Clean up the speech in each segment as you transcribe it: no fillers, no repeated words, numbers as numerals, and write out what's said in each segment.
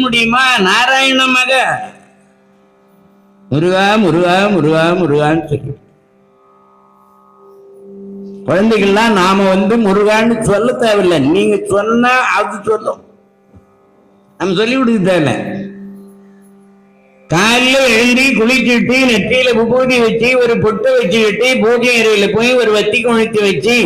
முடியுமா? நாராயண மக முருகா முருகா முருகா முருகான்னு சொல்லி குழந்தைகள்லாம் நாம முருகான்னு சொல்ல தேவையில்லை. நீங்க சொன்னா அது சொல்லும். நம்ம சொல்லி கொடுக்க தேவையில்லை. காலைல எழுந்தி குளிச்சுட்டு நெற்றியில விபூதி வச்சு ஒரு பொட்டு வச்சுக்கிட்டு பூஜை அறையில போய் ஒரு வத்தி குழித்து வச்சு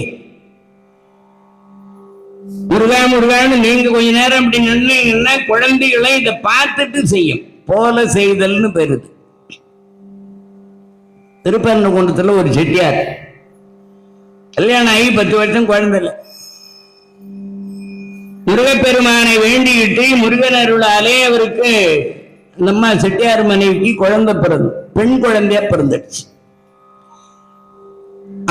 முருகா முருகான்னு நீங்க கொஞ்ச நேரம் அப்படி நின்னீங்கன்னா குழந்தைகளை இதை பார்த்துட்டு செய்யும். போல செய்தல்னு பெறுது. திருப்பரங்குன்றத்துல ஒரு செட்டியார் கல்யாணம் ஆகி 10 வருஷம் குழந்தை இல்லை. முருகப்பெருமானை வேண்டிக்கிட்டு முருகன் அருளாலே அவருக்கு நம்ம செட்டியார் மனைவிக்கு குழந்தை பிறந்து பெண் குழந்தையா பிறந்துடுச்சு.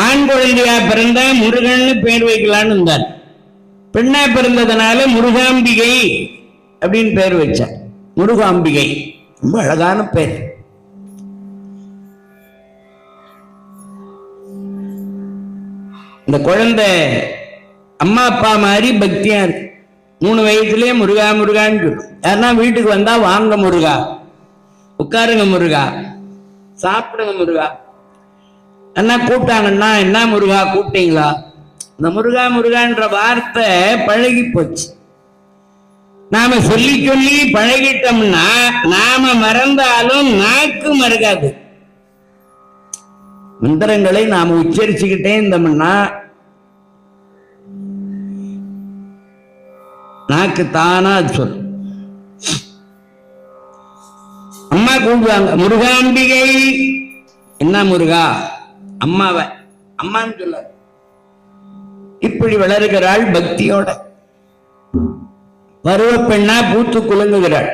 ஆண் குழந்தையா பிறந்த முருகன் பேர் வைக்கலான்னு இருந்தார். பெண்ணா பிறந்ததுனால முருகாம்பிகை அப்படின்னு பேர் வச்சார். முருகாம்பிகை ரொம்ப அழகான பேர். இந்த குழந்தை அம்மா அப்பா மாதிரி பக்தியா இருக்கு. 3 வயசுலயே முருகா முருகான்னு சொல்லும். யாருன்னா வீட்டுக்கு வந்தா வாங்க முருகா, உட்காருங்க முருகா, சாப்பிடுங்க முருகா, என்ன கூப்பிட்டாங்கன்னா என்ன முருகா கூப்பிட்டீங்களா? இந்த முருகா முருகான்ற வார்த்தை பழகி போச்சு. நாம சொல்லி சொல்லி பழகிட்டோம்னா நாம மறந்தாலும் நாக்கு மறக்காது. மந்திரங்களை நாம உச்சரிச்சுக்கிட்டே இருந்தோம்னா நாக்கு தானா அது சொல். அம்மா கூப்பிடுவாங்க முருகாம்பிகை. என்ன முருகா? அம்மாவை அம்மான்னு சொல்ல. இப்படி வளர்கிறாள் பக்தியோட. பருவ பெண்ணா பூத்து குலுங்குகிறாள்.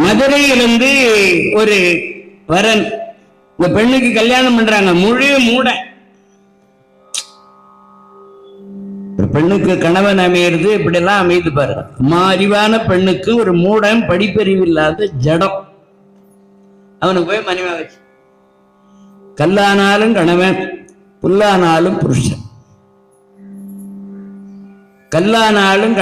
மதுரையிலிருந்து ஒரு வரன் இந்த பெண்ணுக்கு கல்யாணம் பண்றாங்க. முழு மூட பெண்ணுக்கு கணவன் அமையிறது இப்படி எல்லாம் அமைது பாருங்க. அம்மா அறிவான பெண்ணுக்கு ஒரு மூடன் படிப்பறிவு இல்லாத ஜடம் அவனுக்கு போய் மனைவி வச்சு கல்லானாலும் கணவன் புல்லானாலும் புருஷன் கல்லானாலும்